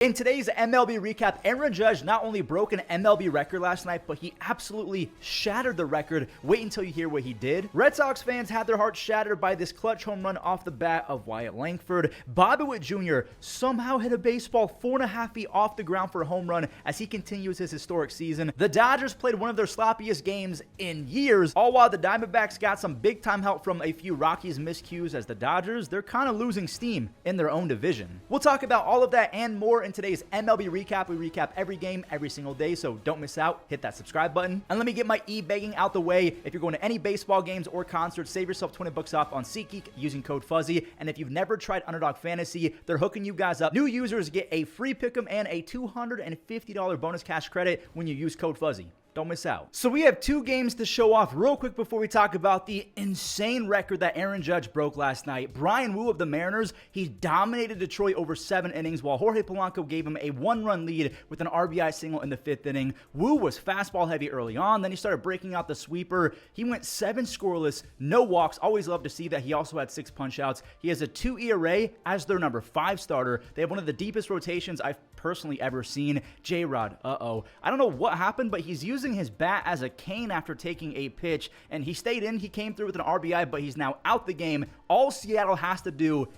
In today's MLB recap, Aaron Judge not only broke an MLB record last night, but he absolutely shattered the record. Wait until you hear what he did. Red Sox fans had their hearts shattered by this clutch home run off the bat of Wyatt Langford. Bobby Witt Jr. somehow hit a baseball 4.5 feet off the ground for a home run as he continues his historic season. The Dodgers played one of their sloppiest games in years, all while the Diamondbacks got some big-time help from a few Rockies miscues, as the Dodgers, they're kind of losing steam in their own division. We'll talk about all of that and more in today's MLB recap. We recap every game every single day, so don't miss out. Hit that subscribe button. And let me get my e-begging out the way. If you're going to any baseball games or concerts, save yourself 20 bucks off on SeatGeek using code Fuzzy. And if you've never tried Underdog Fantasy, they're hooking you guys up. New users get a free pick'em and a $250 bonus cash credit when you use code Fuzzy. Don't miss out. So we have two games to show off real quick before we talk about the insane record that Aaron Judge broke last night. Bryan Woo of the Mariners, he dominated Detroit over 7 innings while Jorge Polanco gave him a 1-run lead with an RBI single in the 5th inning. Woo was fastball heavy early on, then he started breaking out the sweeper. He went 7 scoreless, no walks. Always love to see that. He also had 6 punch-outs. He has a 2 ERA as their number 5 starter. They have one of the deepest rotations I've personally ever seen. J-Rod, I don't know what happened, but he's using his bat as a cane after taking a pitch, and he stayed in. He came through with an RBI, but he's now out the game. All Seattle has to do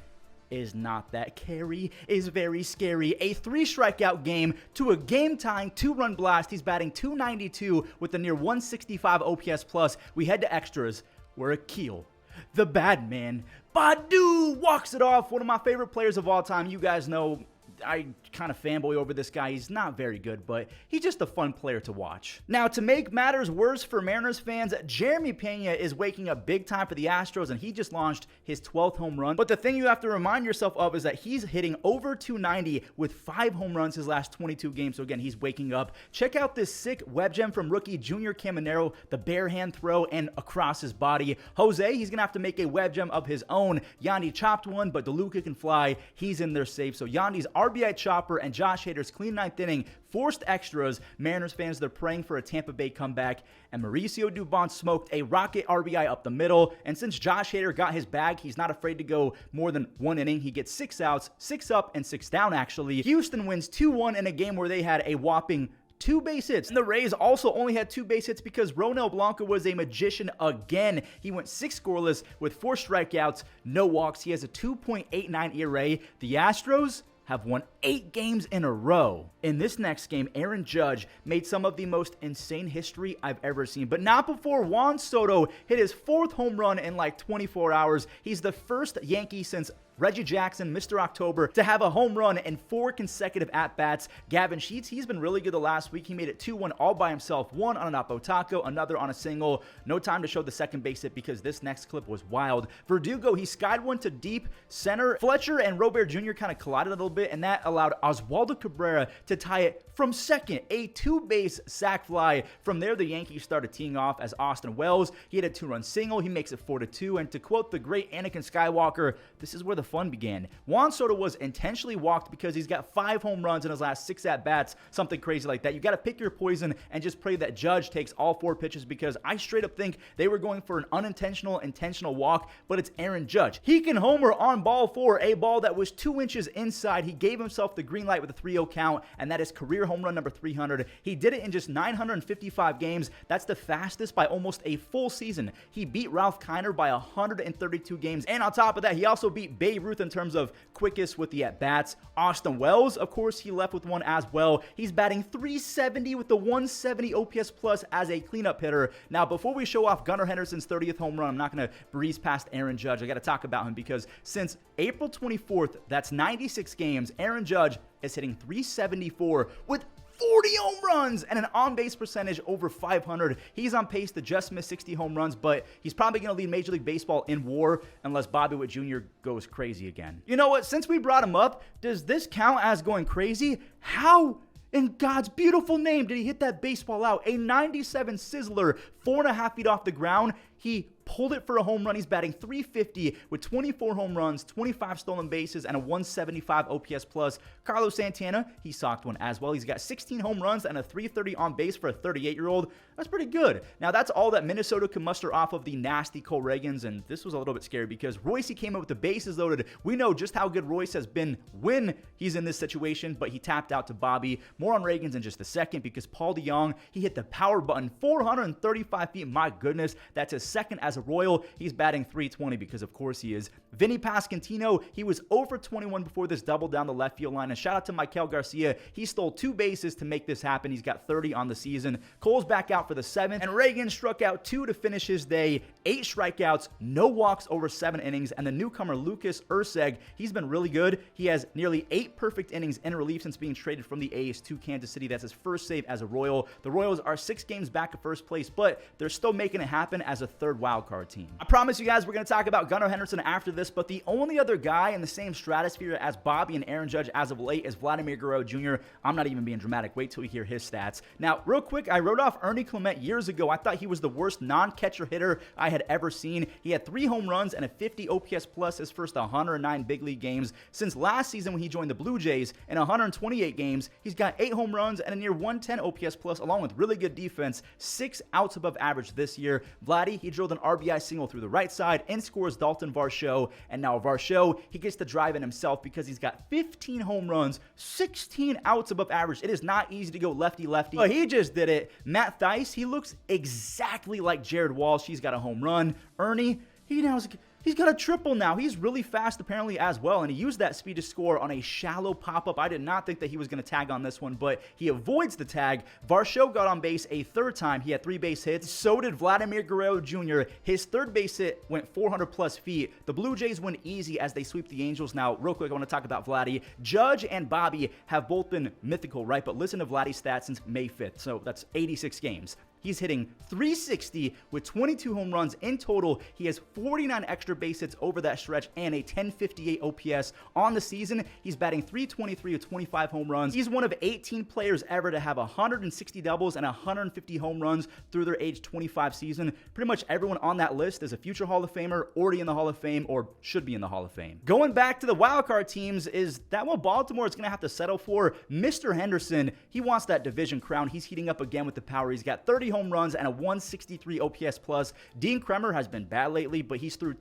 is not that carry is very scary. A 3-strikeout game to a game-tying 2-run blast. He's batting .292 with a near 165 OPS plus. We head to extras where Akil, the bad man, Badu, walks it off. One of my favorite players of all time. You guys know I kind of fanboy over this guy. He's not very good, but he's just a fun player to watch. Now, to make matters worse for Mariners fans, Jeremy Pena is waking up big time for the Astros, and he just launched his 12th home run. But the thing you have to remind yourself of is that he's hitting over .290 with 5 home runs his last 22 games. So again, he's waking up. Check out this sick web gem from rookie Junior Caminero, the bare hand throw and across his body. Jose, he's gonna have to make a web gem of his own. Yandy chopped one, but DeLuca can fly. He's in there safe. So Yandy's RBI chopper and Josh Hader's clean 9th inning forced extras. Mariners fans, they're praying for a Tampa Bay comeback. And Mauricio Dubon smoked a rocket RBI up the middle. And since Josh Hader got his bag, he's not afraid to go more than 1 inning. He gets 6 outs, 6 up and 6 down actually. Houston wins 2-1 in a game where they had a whopping 2 base hits. And the Rays also only had 2 base hits because Ronel Blanco was a magician again. He went 6 scoreless with 4 strikeouts, no walks. He has a 2.89 ERA. The Astros have won 8 games in a row. In this next game, Aaron Judge made some of the most insane history I've ever seen, but not before Juan Soto hit his 4th home run in like 24 hours. He's the first Yankee since Reggie Jackson, Mr. October, to have a home run in 4 consecutive at-bats. Gavin Sheets, he's been really good the last week. He made it 2-1 all by himself. 1 on an Oppo Taco, another on a single. No time to show the second base hit because this next clip was wild. Verdugo, he skied one to deep center. Fletcher and Robert Jr. kind of collided a little bit, and that allowed Oswaldo Cabrera to tie it from second. A 2-base sac fly. From there, the Yankees started teeing off as Austin Wells. He had a 2-run single. He makes it 4-2. And to quote the great Anakin Skywalker, this is where the fun began. Juan Soto was intentionally walked because he's got 5 home runs in his last 6 at-bats, something crazy like that. You got to pick your poison and just pray that Judge takes all 4 pitches, because I straight up think they were going for an unintentional, intentional walk, but it's Aaron Judge. He can homer on ball 4, a ball that was 2 inches inside. He gave himself the green light with a 3-0 count, and that is career home run number 300. He did it in just 955 games. That's the fastest by almost a full season. He beat Ralph Kiner by 132 games, and on top of that, he also beat Babe Ruth in terms of quickest with the at-bats. Austin Wells, of course, he left with one as well. He's batting .370 with the 170 OPS plus as a cleanup hitter. Now, before we show off Gunnar Henderson's 30th home run, I'm not going to breeze past Aaron Judge. I got to talk about him because since April 24th, that's 96 games, Aaron Judge is hitting .374 with 40 home runs and an on-base percentage over 500. He's on pace to just miss 60 home runs, but he's probably going to lead Major League Baseball in WAR unless Bobby Witt Jr. goes crazy again. You know what? Since we brought him up, does this count as going crazy? How in God's beautiful name did he hit that baseball out? A 97 sizzler, 4.5 feet off the ground. He pulled it for a home run. He's batting .350 with 24 home runs, 25 stolen bases, and a 175 OPS plus. Carlos Santana, he socked one as well. He's got 16 home runs and a .330 on base for a 38-year-old. That's pretty good. Now, that's all that Minnesota could muster off of the nasty Cole Reagans, and this was a little bit scary because Royce came up with the bases loaded. We know just how good Royce has been when he's in this situation, but he tapped out to Bobby. More on Reagans in just a second because Paul DeJong, he hit the power button 435 feet. My goodness, that's his second as a Royal. He's batting .320 because, of course, he is. Vinny Pasquantino, he was 0 for 21 before this double down the left field line. And shout out to Maikel Garcia. He stole 2 bases to make this happen. He's got 30 on the season. Cole's back out for the 7th, and Reagan struck out 2 to finish his day. 8 strikeouts, no walks over 7 innings, and the newcomer Lucas Erceg, he's been really good. He has nearly 8 perfect innings in relief since being traded from the A's to Kansas City. That's his first save as a Royal. The Royals are 6 games back of first place, but they're still making it happen as a 3rd wildcard team. I promise you guys we're going to talk about Gunnar Henderson after this, but the only other guy in the same stratosphere as Bobby and Aaron Judge as of late is Vladimir Guerrero Jr. I'm not even being dramatic. Wait till you hear his stats. Now, real quick, I wrote off Ernie Clement years ago. I thought he was the worst non-catcher hitter I had ever seen. He had 3 home runs and a 50 OPS plus his first 109 big league games. Since last season when he joined the Blue Jays, in 128 games, he's got 8 home runs and a near 110 OPS plus, along with really good defense, 6 outs above average this year. Vladdy, he drilled an RBI single through the right side and scores Dalton Varsho. And now Varsho, he gets to drive in himself because he's got 15 home runs, 16 outs above average. It is not easy to go lefty-lefty, but he just did it. Matt Thaiss, he looks exactly like Jared Walsh. He's got a home run. Ernie, he's got a triple now. He's really fast apparently as well, and he used that speed to score on a shallow pop-up. I did not think that he was going to tag on this one, but he avoids the tag. Varsho got on base a 3rd time. He had 3 base hits. So did Vladimir Guerrero Jr. His 3rd base hit went 400 plus feet. The Blue Jays win easy as they sweep the Angels. Now, real quick, I want to talk about Vladdy. Judge and Bobby have both been mythical, right? But listen to Vladdy's stats since May 5th. So that's 86 games. He's hitting .360 with 22 home runs in total. He has 49 extra base hits over that stretch and a 1058 OPS on the season. He's batting .323 with 25 home runs. He's one of 18 players ever to have 160 doubles and 150 home runs through their age 25 season. Pretty much everyone on that list is a future Hall of Famer, already in the Hall of Fame, or should be in the Hall of Fame. Going back to the wildcard teams, is that what Baltimore is going to have to settle for? Mr. Henderson, he wants that division crown. He's heating up again with the power. He's got 30 home runs and a 163 OPS plus. Dean Kremer has been bad lately, but he's through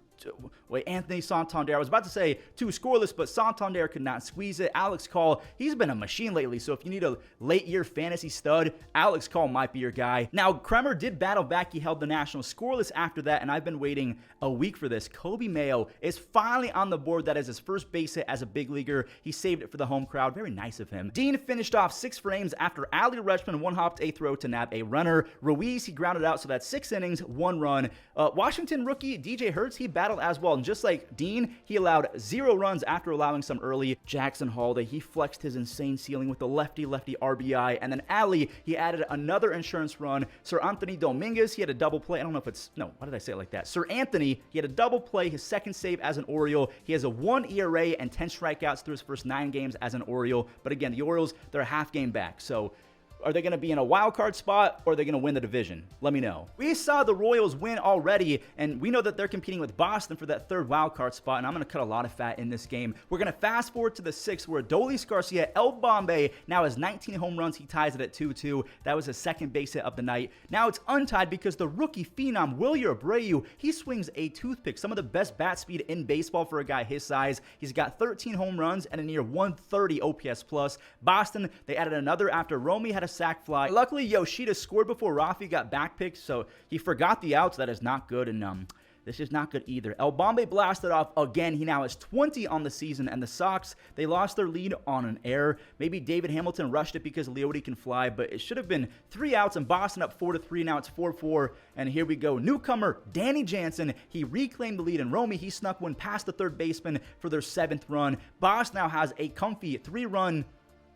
Anthony Santander. I was about to say 2 scoreless, but Santander could not squeeze it. Alex Call, he's been a machine lately, so if you need a late-year fantasy stud, Alex Call might be your guy. Now, Kremer did battle back. He held the National scoreless after that, and I've been waiting a week for this. Kobe Mayo is finally on the board. That is his first base hit as a big leaguer. He saved it for the home crowd. Very nice of him. Dean finished off 6 frames after Ali Rutschman one-hopped a throw to nab a runner. Ruiz, he grounded out, so that's 6 innings, 1 run. Washington rookie DJ Hurts, he battled as well, and just like Dean, he allowed 0 runs after allowing some early. Jackson Holiday, he flexed his insane ceiling with the lefty RBI, and then Ali, he added another insurance run. Sir Anthony Dominguez, he had a double play. I don't know if it's, no, why did I say it like that? Sir Anthony, he had a double play, his 2nd save as an Oriole. He has a 1 ERA and 10 strikeouts through his first 9 games as an Oriole, but again, the Orioles, they're a half game back, so are they going to be in a wild card spot, or are they going to win the division? Let me know. We saw the Royals win already, and we know that they're competing with Boston for that 3rd wild card spot, and I'm going to cut a lot of fat in this game. We're going to fast forward to the 6th, where Adolis Garcia, El Bombay, now has 19 home runs. He ties it at 2-2. That was his 2nd base hit of the night. Now it's untied because the rookie phenom, Wilyer Abreu, he swings a toothpick. Some of the best bat speed in baseball for a guy his size. He's got 13 home runs and a near 130 OPS plus. Boston, they added another after Romy had a sac fly. Luckily, Yoshida scored before Rafi got backpicked, so he forgot the outs. That is not good, and this is not good either. El Bombay blasted off again. He now has 20 on the season, and the Sox, they lost their lead on an error. Maybe David Hamilton rushed it because Leote can fly, but it should have been 3 outs, and Boston up 4-3. Now it's 4-4, and here we go. Newcomer Danny Jansen, he reclaimed the lead, and Romy, he snuck one past the 3rd baseman for their 7th run. Boston now has a comfy 3-run.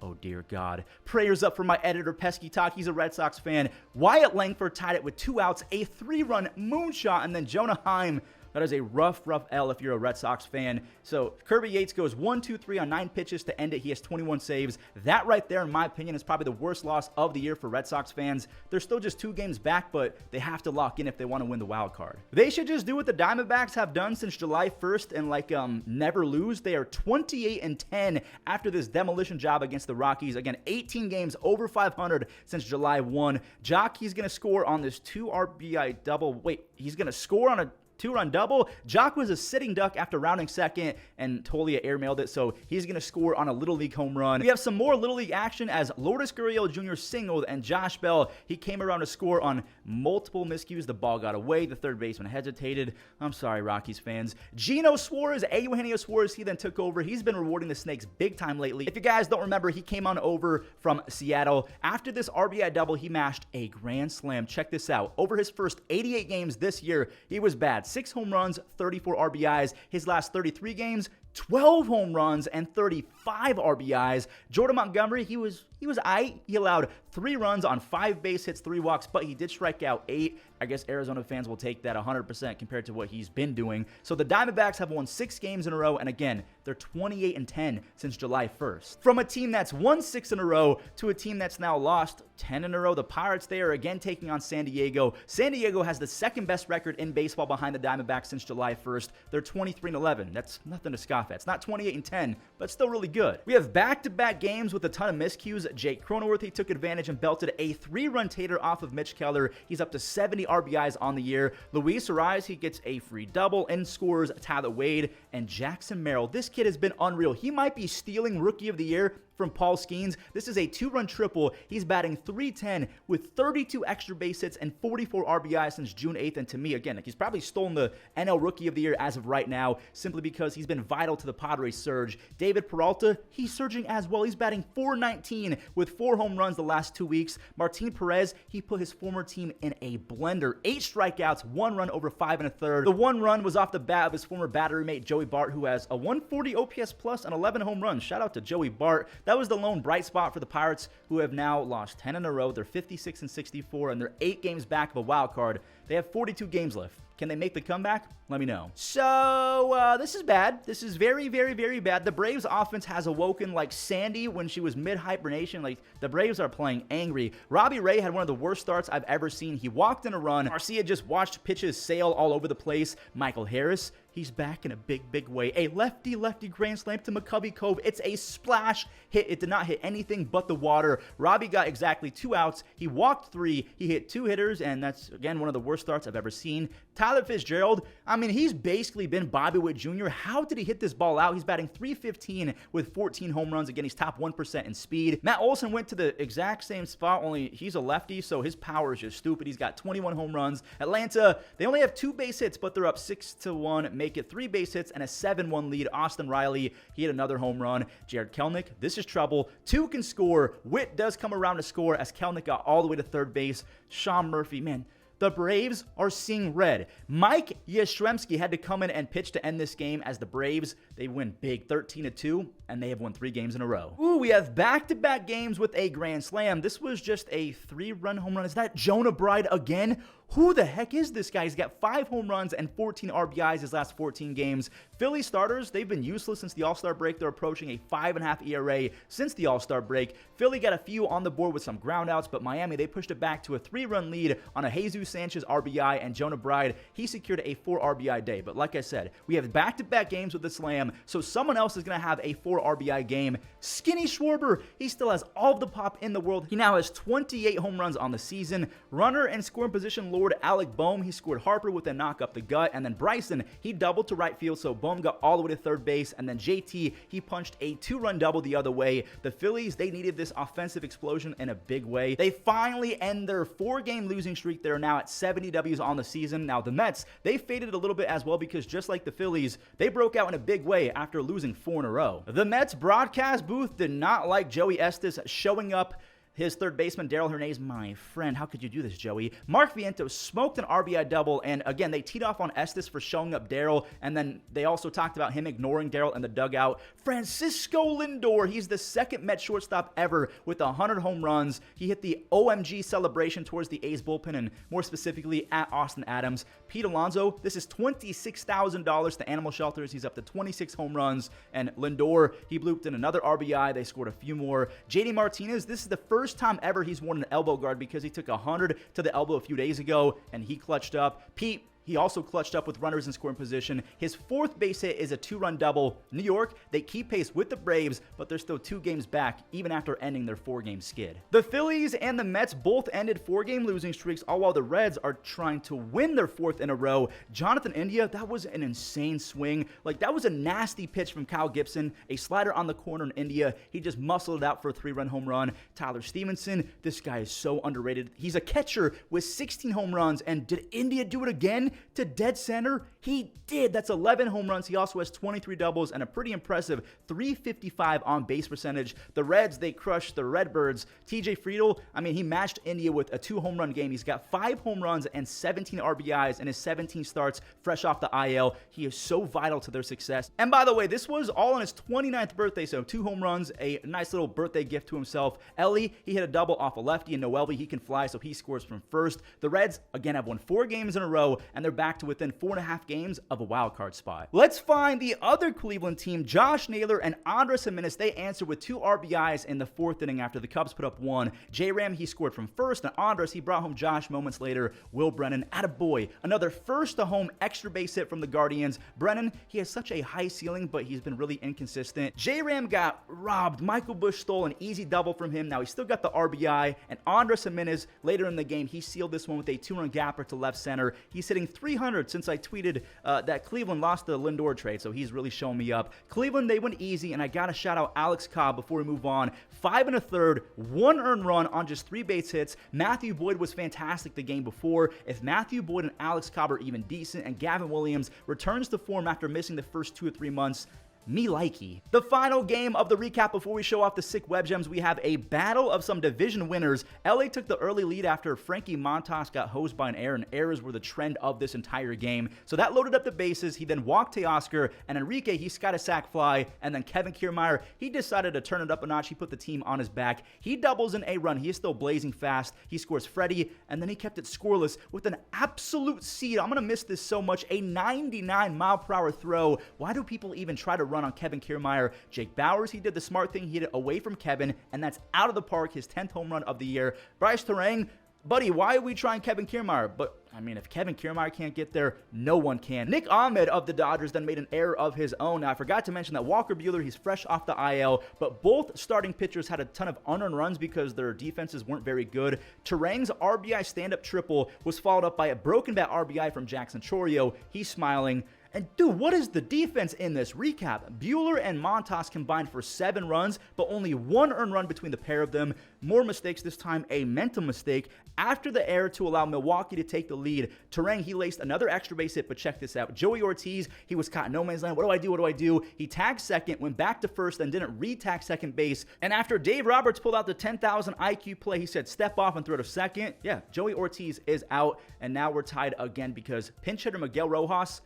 Oh, dear God. Prayers up for my editor, Pesky Talk. He's a Red Sox fan. Wyatt Langford tied it with 2 outs, a 3-run moonshot, and then Jonah Heim That is a rough L if you're a Red Sox fan. So Kirby Yates goes 1-2-3 on 9 pitches to end it. He has 21 saves. That right there, in my opinion, is probably the worst loss of the year for Red Sox fans. They're still just 2 games back, but they have to lock in if they want to win the wild card. They should just do what the Diamondbacks have done since July 1st and never lose. They are 28-10 after this demolition job against the Rockies. Again, 18 games over 500 since July 1. Jock, he's going to score on this 2 RBI double. Wait, he's going to score on a 2-run double. Jock was a sitting duck after rounding second, and Tolia airmailed it, so he's going to score on a Little League home run. We have some more Little League action as Lourdes Gurriel Jr. singled, and Josh Bell, he came around to score on multiple miscues. The ball got away. The third baseman hesitated. I'm sorry, Rockies fans. Gino Suarez, Eugenio Suarez, he then took over. He's been rewarding the Snakes big time lately. If you guys don't remember, he came on over from Seattle. After this RBI double, he mashed a grand slam. Check this out. Over his first 88 games this year, he was bad. 6 home runs, 34 RBIs. His last 33 games, 12 home runs and 35 RBIs. Jordan Montgomery, he was aight. He allowed 3 runs on 5 base hits, 3 walks, but he did strike out 8. I guess Arizona fans will take that 100% compared to what he's been doing. So the Diamondbacks have won 6 games in a row, and again, they're 28-10 since July 1st. From a team that's won 6 in a row to a team that's now lost 10 in a row, the Pirates, they are again taking on San Diego. San Diego has the second best record in baseball behind the Diamondbacks since July 1st. They're 23-11. That's nothing to scoff at. It's not 28-10, but still really good. We have back-to-back games with a ton of miscues. Jake Cronenworth, he took advantage and belted a 3-run tater off of Mitch Keller. He's up to 70 RBIs on the year. Luis Ariz, he gets a free double and scores Tyler Wade. And Jackson Merrill, this kid has been unreal. He might be stealing Rookie of the Year from Paul Skeens. This is a 2-run triple. He's batting .310 with 32 extra base hits and 44 RBIs since June 8th. And to me, again, he's probably stolen the NL Rookie of the Year as of right now, simply because he's been vital to the Padres' surge. David Peralta, he's surging as well. He's batting .419 with 4 home runs the last 2 weeks. Martin Perez, he put his former team in a blender. 8 strikeouts, 1 run over 5 1/3. The 1 run was off the bat of his former battery mate, Joey Bart, who has a 140 OPS plus and 11 home runs. Shout out to Joey Bart. That was the lone bright spot for the Pirates, who have now lost 10 in a row. They're 56-64, and they're 8 games back of a wild card. They have 42 games left. Can they make the comeback? Let me know. So, this is bad. This is very, very, very bad. The Braves offense has awoken like Sandy when she was mid-hibernation. Like, the Braves are playing angry. Robbie Ray had one of the worst starts I've ever seen. He walked in a run. Garcia just watched pitches sail all over the place. Michael Harris, he's back in a big, big way. A lefty grand slam to McCovey Cove. It's a splash hit. It did not hit anything but the water. Robbie got exactly 2 outs. He walked 3. He hit 2 hitters, and that's, again, one of the worst starts I've ever seen. Tyler Fitzgerald, I mean, he's basically been Bobby Witt Jr. How did he hit this ball out? He's batting .315 with 14 home runs. Again, he's top 1% in speed. Matt Olson went to the exact same spot, only he's a lefty, so his power is just stupid. He's got 21 home runs. Atlanta, they only have 2 base hits, but they're up 6-1. Make it 3 base hits and a 7-1 lead. Austin Riley, he had another home run. Jared Kelenic, this is trouble. 2 can score. Witt does come around to score as Kelenic got all the way to third base. Sean Murphy, man, the Braves are seeing red. Mike Yastrzemski had to come in and pitch to end this game as the Braves, they win big 13-2, and they have won 3 games in a row. Ooh, we have back-to-back games with a grand slam. This was just a 3-run home run. Is that Jonah Bride again? Who the heck is this guy? He's got 5 home runs and 14 RBIs his last 14 games. Philly starters, they've been useless since the All-Star break. They're approaching a 5.5 ERA since the All-Star break. Philly got a few on the board with some groundouts, but Miami, they pushed it back to a 3-run lead on a Jesus Sanchez RBI, and Jonah Bride, he secured a 4 RBI day. But like I said, we have back-to-back games with the slam, so someone else is going to have a 4 RBI game. Skinny Schwarber, he still has all of the pop in the world. He now has 28 home runs on the season. Runner and scoring position Lord Alec Boehm, he scored Harper with a knock up the gut, and then Bryson, he doubled to right field, so Boehm got all the way to third base, and then JT, he punched a 2-run double the other way. The Phillies, they needed this offensive explosion in a big way. They finally end their 4-game losing streak. They're now at 70 Ws on the season. Now the Mets, they faded a little bit as well because just like the Phillies, they broke out in a big way after losing 4 in a row. The Mets broadcast booth did not like Joey Estes showing up His third baseman, Darrell Hernandez, my friend, how could you do this, Joey? Mark Vientos smoked an RBI double, and again, they teed off on Estes for showing up Darrell, and then they also talked about him ignoring Darrell in the dugout. Francisco Lindor, he's the second Met shortstop ever with 100 home runs. He hit the OMG celebration towards the A's bullpen, and more specifically at Austin Adams. Pete Alonso, this is $26,000 to animal shelters. He's up to 26 home runs, and Lindor, he blooped in another RBI. They scored a few more. JD Martinez, this is the first time ever he's worn an elbow guard because he took 100 to the elbow a few days ago, and he clutched up. Pete, he also clutched up with runners in scoring position. His fourth base hit is a 2-run double. New York, they keep pace with the Braves, but they're still 2 games back, even after ending their 4-game skid. The Phillies and the Mets both ended 4-game losing streaks, all while the Reds are trying to win their 4th in a row. Jonathan India, that was an insane swing. Like, that was a nasty pitch from Kyle Gibson, a slider on the corner in India. He just muscled it out for a 3-run home run. Tyler Stevenson, this guy is so underrated. He's a catcher with 16 home runs, and did India do it again? To dead center? He did. That's 11 home runs. He also has 23 doubles and a pretty impressive 355 on base percentage. The Reds, they crushed the Redbirds. TJ Friedl, I mean, he matched India with a 2-home run game. He's got 5 home runs and 17 RBIs in his 17 starts fresh off the IL. He is so vital to their success. And by the way, this was all on his 29th birthday, so 2 home runs, a nice little birthday gift to himself. Ellie, he hit a double off a lefty, and Noelvi, he can fly, so he scores from first. The Reds, again, have won 4 games in a row, and they're back to within 4.5 games of a wild card spot. Let's find the other Cleveland team. Josh Naylor and Andres Gimenez, they answered with 2 RBIs in the 4th inning after the Cubs put up 1. J-Ram, he scored from first, and Andres, he brought home Josh moments later. Will Brennan, attaboy, another first-to-home extra base hit from the Guardians. Brennan, he has such a high ceiling, but he's been really inconsistent. J-Ram got robbed. Michael Busch stole an easy double from him. Now he still got the RBI, and Andres Gimenez, later in the game, he sealed this one with a 2-run gapper to left center. He's hitting 300 since I tweeted that Cleveland lost the Lindor trade, so he's really showing me up. Cleveland, they went easy, and I gotta shout out Alex Cobb before we move on. 5 1/3, 1 earned run on just 3 base hits. Matthew Boyd was fantastic the game before. If Matthew Boyd and Alex Cobb are even decent, and Gavin Williams returns to form after missing the first 2 or 3 months, me likey. The final game of the recap before we show off the sick web gems, we have a battle of some division winners. LA took the early lead after Frankie Montas got hosed by an error, and errors were the trend of this entire game. So that loaded up the bases. He then walked Teoscar, and Enrique, he got a sac fly, and then Kevin Kiermaier, he decided to turn it up a notch. He put the team on his back. He doubles in a run. He is still blazing fast. He scores Freddie, and then he kept it scoreless with an absolute seed. I'm going to miss this so much. A 99-mile-per-hour throw. Why do people even try to run on Kevin Kiermaier? Jake Bowers, he did the smart thing. He hit it away from Kevin, and that's out of the park, his 10th home run of the year. Bryce Terang, buddy, why are we trying Kevin Kiermaier? But I mean, if Kevin Kiermaier can't get there, no one can. Nick Ahmed of the Dodgers then made an error of his own. Now, I forgot to mention that Walker Buehler, he's fresh off the IL, but both starting pitchers had a ton of unearned runs because their defenses weren't very good. Terang's RBI stand-up triple was followed up by a broken bat RBI from Jackson Chourio. He's smiling. And dude, what is the defense in this recap? Buehler and Montas combined for 7 runs, but only 1 earned run between the pair of them. More mistakes this time, a mental mistake. After the error to allow Milwaukee to take the lead, Terang, he laced another extra base hit, but check this out. Joey Ortiz, he was caught in no man's land. What do I do? What do I do? He tagged second, went back to first, then didn't re-tag second base. And after Dave Roberts pulled out the 10,000 IQ play, he said, step off and throw to second. Yeah, Joey Ortiz is out, and now we're tied again because pinch hitter Miguel Rojas,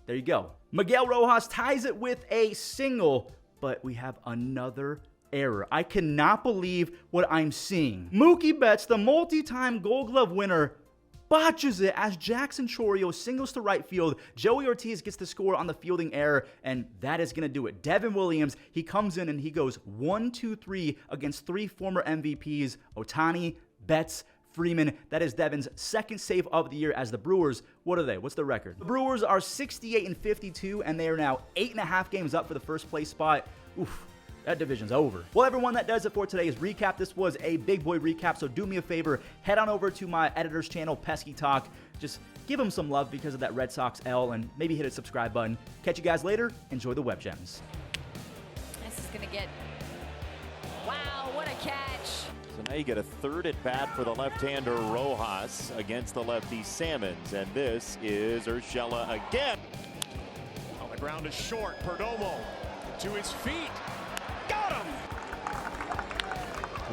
there you go. Miguel Rojas ties it with a single, but we have another error. I cannot believe what I'm seeing. Mookie Betts, the multi-time Gold Glove winner, botches it as Jackson Chourio singles to right field. Joey Ortiz gets the score on the fielding error, and that is going to do it. Devin Williams, he comes in and he goes 1-2-3 against 3 former MVPs, Ohtani, Betts, Freeman. That is Devin's 2nd save of the year as the Brewers. What are they? What's the record? The Brewers are 68-52, and they are now 8.5 games up for the first place spot. Oof. That division's over. Well, everyone, that does it for today's recap. This was a big boy recap, so do me a favor. Head on over to my editor's channel, Pesky Talk. Just give him some love because of that Red Sox L, and maybe hit a subscribe button. Catch you guys later. Enjoy the Web Gems. This is going to get... Wow, what a catch. So now you get a 3rd at bat for the left-hander Rojas against the lefty Salmons, and this is Urshela again. On the ground is short. Perdomo to his feet. Got him!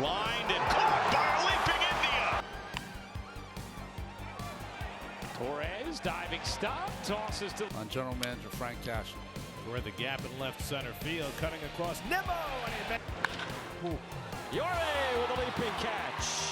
Lined and caught. Torres, diving stop, tosses to On general manager Frank Castle. toward the gap in left center field, cutting across Nimmo, and Yore with a leaping catch.